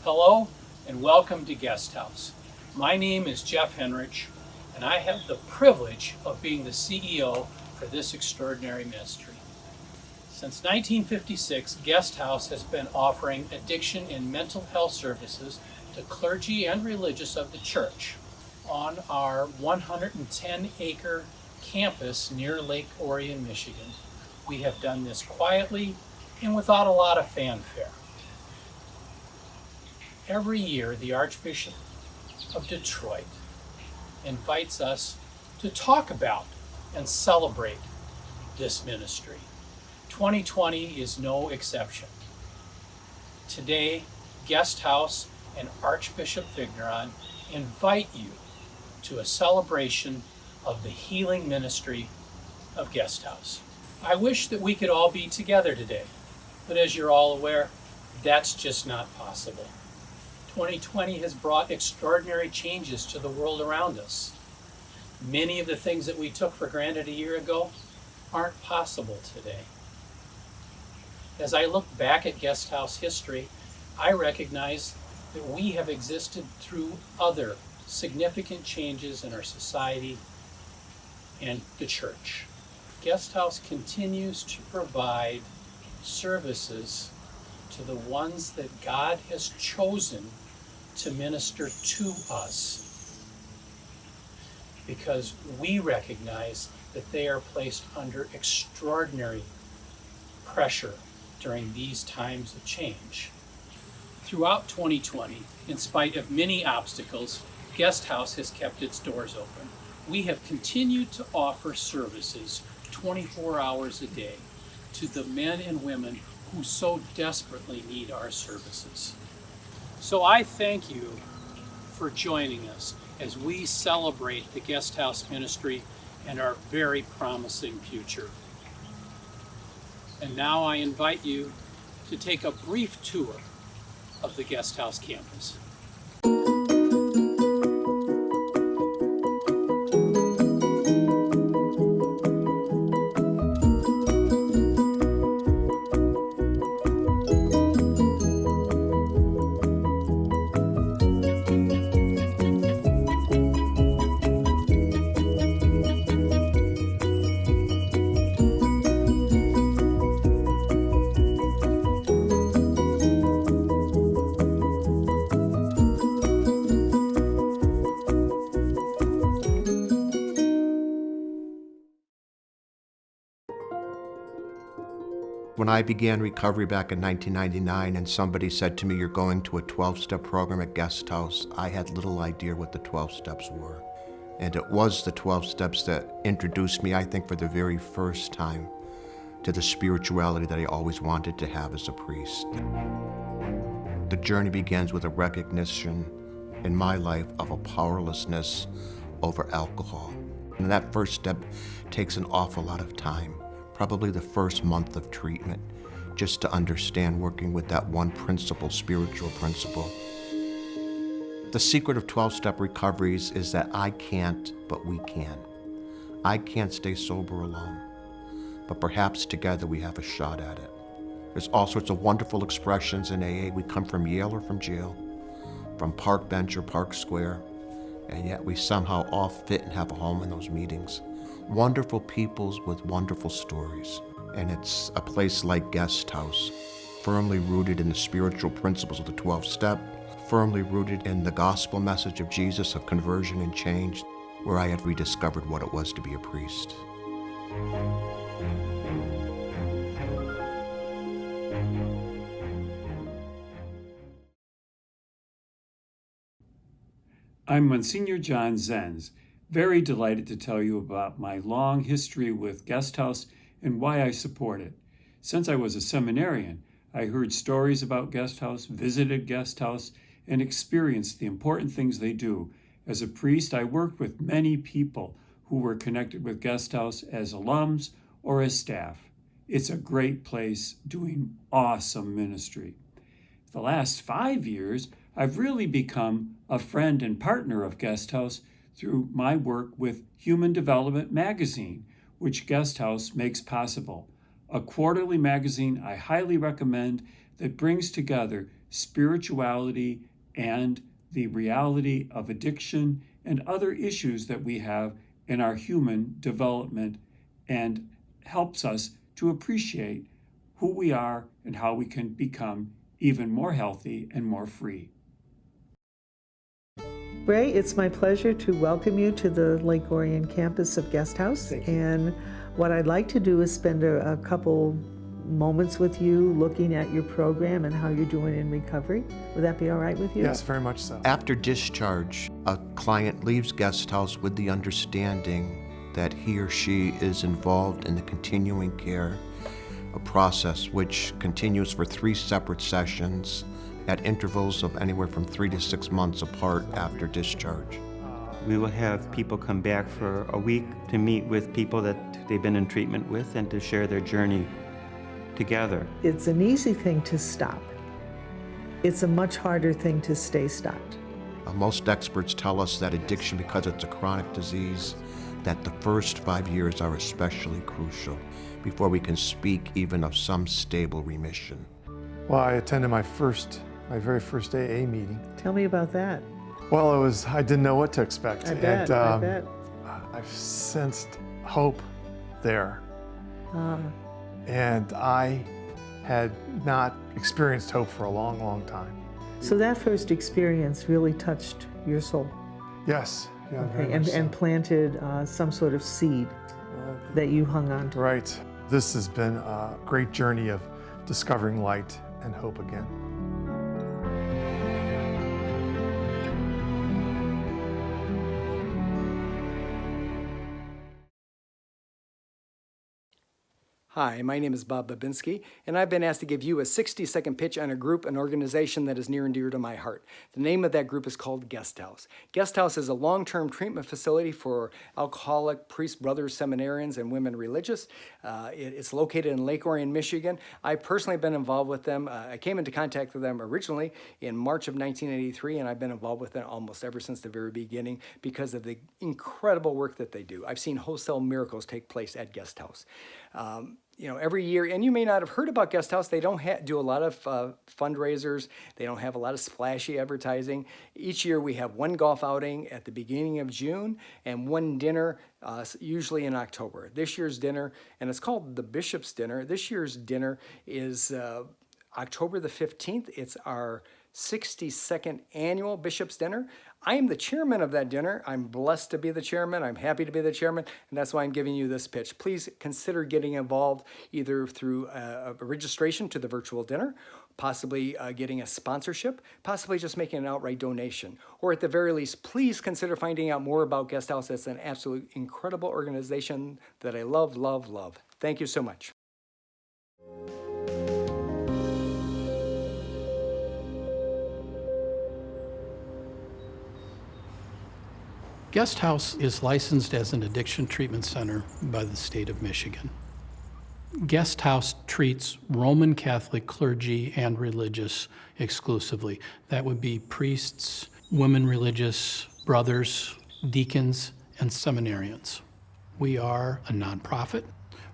Hello and welcome to Guest House. My name is Jeff Henrich and I have the privilege of being the CEO for this extraordinary ministry. Since 1956, Guest House has been offering addiction and mental health services to clergy and religious of the church on our 110-acre campus near Lake Orion, Michigan. We have done this quietly and without a lot of fanfare. Every year, the Archbishop of Detroit invites us to talk about and celebrate this ministry. 2020 is no exception. Today, Guest House and Archbishop Vigneron invite you to a celebration of the healing ministry of Guest House. I wish that we could all be together today, but as you're all aware, that's just not possible. 2020 has brought extraordinary changes to the world around us. Many of the things that we took for granted a year ago aren't possible today. As I look back at Guest House history, I recognize that we have existed through other significant changes in our society and the church. Guest House continues to provide services to the ones that God has chosen to minister to us, because we recognize that they are placed under extraordinary pressure during these times of change. Throughout 2020, in spite of many obstacles, Guest House has kept its doors open. We have continued to offer services 24 hours a day to the men and women who so desperately need our services. So I thank you for joining us as we celebrate the Guest House ministry and our very promising future. And now I invite you to take a brief tour of the Guest House campus. When I began recovery back in 1999 and somebody said to me, "You're going to a 12-step program at Guest House," I had little idea what the 12 steps were. And it was the 12 steps that introduced me, I think, for the very first time to the spirituality that I always wanted to have as a priest. The journey begins with a recognition in my life of a powerlessness over alcohol. And that first step takes an awful lot of time. Probably the first month of treatment, just to understand working with that one principle, spiritual principle. The secret of 12-step recoveries is that I can't, but we can. I can't stay sober alone, but perhaps together we have a shot at it. There's all sorts of wonderful expressions in AA. We come from Yale or from jail, from Park Bench or Park Square, and yet we somehow all fit and have a home in those meetings. Wonderful peoples with wonderful stories. And it's a place like Guest House, firmly rooted in the spiritual principles of the 12-step, firmly rooted in the gospel message of Jesus, of conversion and change, where I had rediscovered what it was to be a priest. I'm Monsignor John Zenz, very delighted to tell you about my long history with Guest House and why I support it. Since I was a seminarian, I heard stories about Guest House, visited Guest House, and experienced the important things they do. As a priest, I worked with many people who were connected with Guest House as alums or as staff. It's a great place doing awesome ministry. The last 5 years, I've really become a friend and partner of Guest House through my work with Human Development Magazine, which Guest House makes possible. A quarterly magazine I highly recommend that brings together spirituality and the reality of addiction and other issues that we have in our human development, and helps us to appreciate who we are and how we can become even more healthy and more free. Ray, it's my pleasure to welcome you to the Lake Orion campus of Guest House. Thank you. And what I'd like to do is spend a couple moments with you looking at your program and how you're doing in recovery. Would that be all right with you? Yes, very much so. After discharge, a client leaves Guest House with the understanding that he or she is involved in the continuing care, a process which continues for 3 separate sessions at intervals of anywhere from 3 to 6 months apart after discharge. We will have people come back for a week to meet with people that they've been in treatment with and to share their journey together. It's an easy thing to stop. It's a much harder thing to stay stopped. Most experts tell us that addiction, because it's a chronic disease, that the first 5 years are especially crucial before we can speak even of some stable remission. Well, I attended my very first AA meeting. Tell me about that. Well, I didn't know what to expect. I bet. I've sensed hope there. And I had not experienced hope for a long, long time. So that first experience really touched your soul. Yes. Yeah, very Okay, much so. and planted some sort of seed that you hung on to. Right. This has been a great journey of discovering light and hope again. Hi, my name is Bob Babinski, and I've been asked to give you a 60-second pitch on a group, an organization that is near and dear to my heart. The name of that group is called Guest House. Guest House is a long-term treatment facility for alcoholic priest brothers, seminarians, and women religious. It's located in Lake Orion, Michigan. I personally have been involved with them. I came into contact with them originally in March of 1983, and I've been involved with them almost ever since the very beginning because of the incredible work that they do. I've seen wholesale miracles take place at Guest House. Every year, and you may not have heard about Guest House, they don't do a lot of fundraisers. They don't have a lot of splashy advertising. Each year we have one golf outing at the beginning of June and one dinner, usually in October. This year's dinner, and it's called the Bishop's Dinner. This year's dinner is October the 15th. It's our 62nd annual Bishop's Dinner. I am the chairman of that dinner. I'm blessed to be the chairman. I'm happy to be the chairman, and that's why I'm giving you this pitch. Please consider getting involved either through a registration to the virtual dinner, possibly getting a sponsorship, possibly just making an outright donation, or at the very least, please consider finding out more about Guest House. It's an absolute incredible organization that I love, love, love. Thank you so much. Guest House is licensed as an addiction treatment center by the state of Michigan. Guest House treats Roman Catholic clergy and religious exclusively. That would be priests, women religious, brothers, deacons, and seminarians. We are a nonprofit.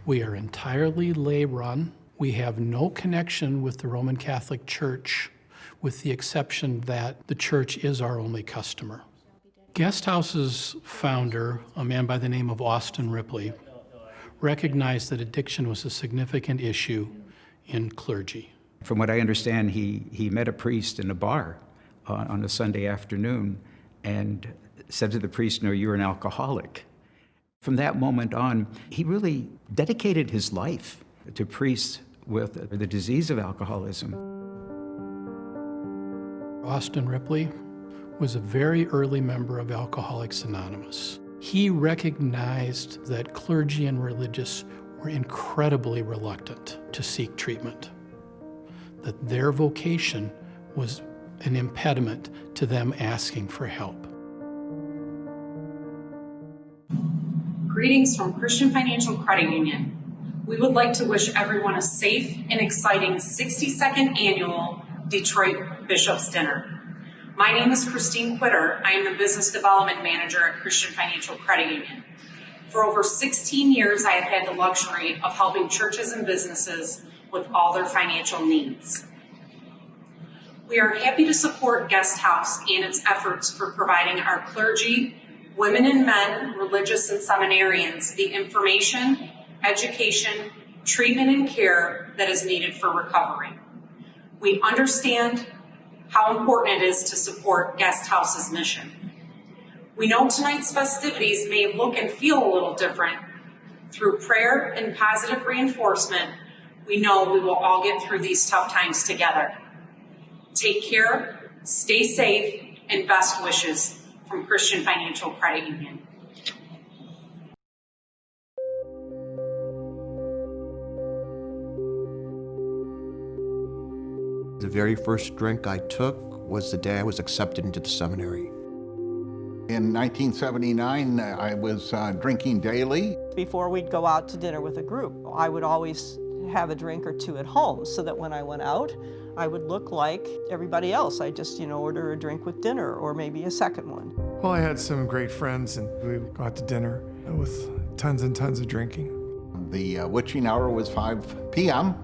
We are entirely lay-run. We have no connection with the Roman Catholic Church, with the exception that the church is our only customer. Guest House's founder, a man by the name of Austin Ripley, recognized that addiction was a significant issue in clergy. From what I understand, he met a priest in a bar on a Sunday afternoon and said to the priest, "No, you're an alcoholic." From that moment on, he really dedicated his life to priests with the disease of alcoholism. Austin Ripley was a very early member of Alcoholics Anonymous. He recognized that clergy and religious were incredibly reluctant to seek treatment, that their vocation was an impediment to them asking for help. Greetings from Christian Financial Credit Union. We would like to wish everyone a safe and exciting 62nd annual Detroit Bishop's Dinner. My name is Christine Quitter. I am the Business Development Manager at Christian Financial Credit Union. For over 16 years, I have had the luxury of helping churches and businesses with all their financial needs. We are happy to support Guest House and its efforts for providing our clergy, women and men, religious and seminarians the information, education, treatment, and care that is needed for recovery. We understand how important it is to support Guest House's mission. We know tonight's festivities may look and feel a little different. Through prayer and positive reinforcement, we know we will all get through these tough times together. Take care, stay safe, and best wishes from Christian Financial Credit Union. The very first drink I took was the day I was accepted into the seminary. In 1979, I was drinking daily. Before we'd go out to dinner with a group, I would always have a drink or two at home so that when I went out, I would look like everybody else. I just, order a drink with dinner or maybe a second one. Well, I had some great friends, and we would go out to dinner with tons and tons of drinking. The witching hour was 5 p.m.,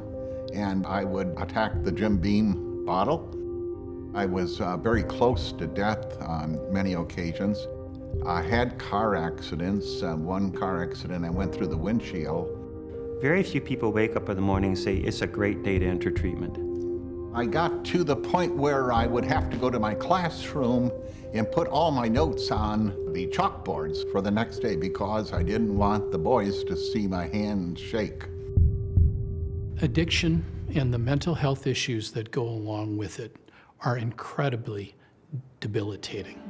and I would attack the Jim Beam bottle. I was very close to death on many occasions. I had car accidents. One car accident, I went through the windshield. Very few people wake up in the morning and say, it's a great day to enter treatment. I got to the point where I would have to go to my classroom and put all my notes on the chalkboards for the next day because I didn't want the boys to see my hand shake. Addiction and the mental health issues that go along with it are incredibly debilitating.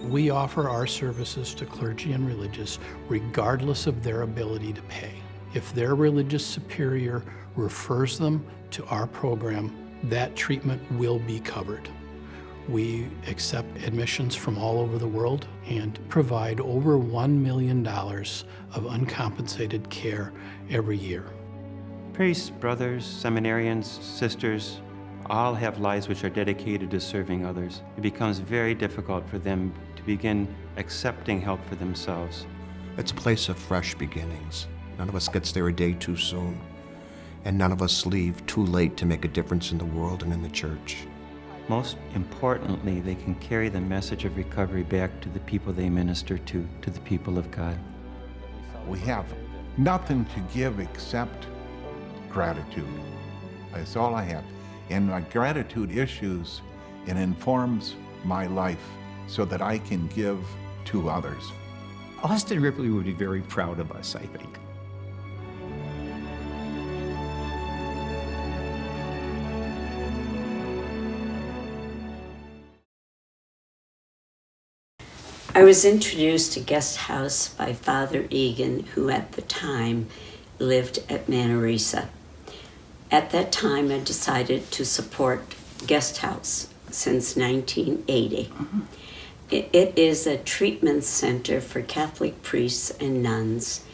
We offer our services to clergy and religious regardless of their ability to pay. If their religious superior refers them to our program, that treatment will be covered. We accept admissions from all over the world and provide over $1 million of uncompensated care every year. Priests, brothers, seminarians, sisters, all have lives which are dedicated to serving others. It becomes very difficult for them to begin accepting help for themselves. It's a place of fresh beginnings. None of us gets there a day too soon, and none of us leave too late to make a difference in the world and in the church. Most importantly, they can carry the message of recovery back to the people they minister to the people of God. We have nothing to give except gratitude. That's all I have. And my gratitude issues and informs my life so that I can give to others. Austin Ripley would be very proud of us, I think. I was introduced to Guest House by Father Egan, who at the time lived at Manresa. At that time, I decided to support Guest House since 1980. It is a treatment center for Catholic priests and nuns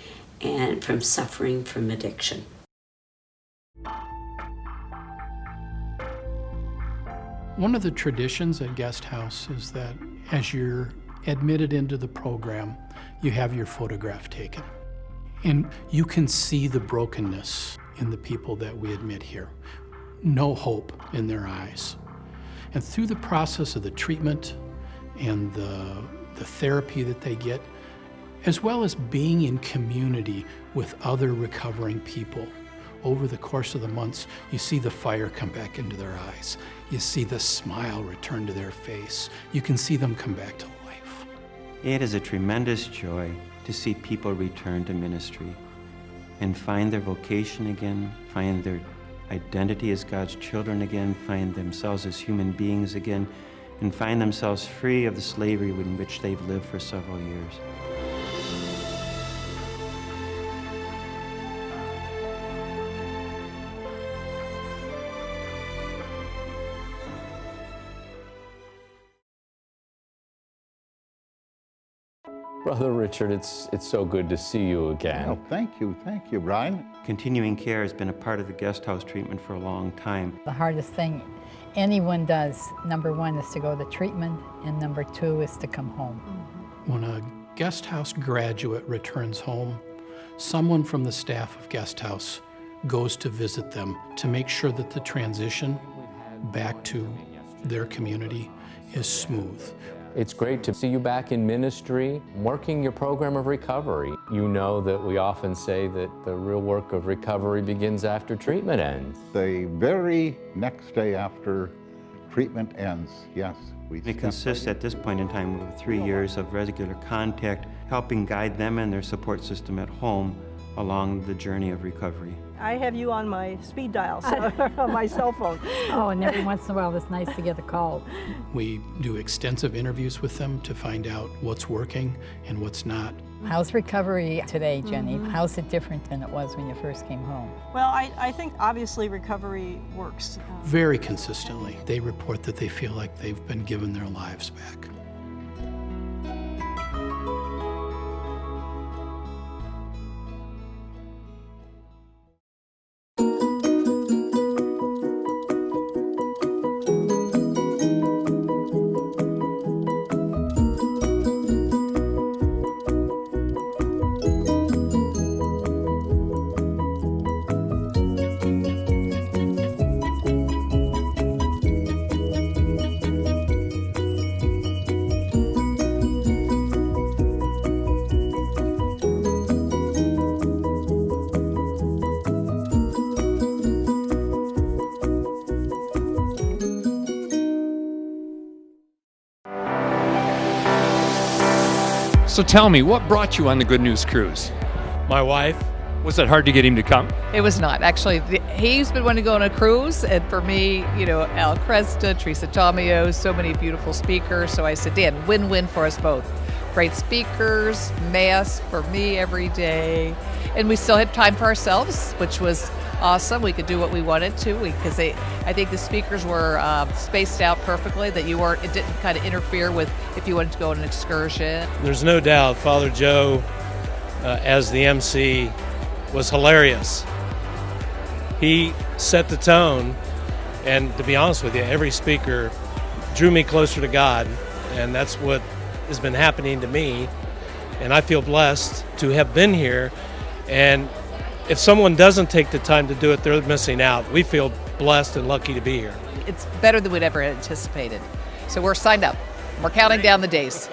and from suffering from addiction. One of the traditions at Guest House is that as you're admitted into the program, you have your photograph taken. And you can see the brokenness in the people that we admit here. No hope in their eyes. And through the process of the treatment and the therapy that they get, as well as being in community with other recovering people, over the course of the months, you see the fire come back into their eyes. You see the smile return to their face. You can see them come back to life. It is a tremendous joy to see people return to ministry and find their vocation again, find their identity as God's children again, find themselves as human beings again, and find themselves free of the slavery in which they've lived for several years. Brother Richard, it's so good to see you again. Oh, thank you, Brian. Continuing care has been a part of the Guest House treatment for a long time. The hardest thing anyone does, number one, is to go to treatment, and number two is to come home. When a Guest House graduate returns home, someone from the staff of Guest House goes to visit them to make sure that the transition back to their community is smooth. It's great to see you back in ministry, working your program of recovery. You know that we often say that the real work of recovery begins after treatment ends. The very next day after treatment ends, yes. It consists at this point in time of 3 years of regular contact, helping guide them and their support system at home along the journey of recovery. I have you on my speed dial, so, on my cell phone. Oh, and every once in a while it's nice to get a call. We do extensive interviews with them to find out what's working and what's not. How's recovery today, Jenny? How's it different than it was when you first came home? Well, I think obviously recovery works. Very consistently, they report that they feel like they've been given their lives back. So tell me, what brought you on the Good News Cruise? My wife. Was it hard to get him to come? It was not. Actually, he's been wanting to go on a cruise, and for me, you know, Al Cresta, Teresa Tomeo, so many beautiful speakers. So I said, Dan, win-win for us both. Great speakers, Mass for me every day, and we still had time for ourselves, which was awesome. We could do what we wanted to because I think the speakers were spaced out perfectly, that it didn't kind of interfere with if you wanted to go on an excursion. There's no doubt Father Joe, as the MC, was hilarious. He set the tone, and to be honest with you, every speaker drew me closer to God, and that's what has been happening to me, and I feel blessed to have been here. And if someone doesn't take the time to do it, they're missing out. We feel blessed and lucky to be here. It's better than we'd ever anticipated. So we're signed up. We're counting down the days.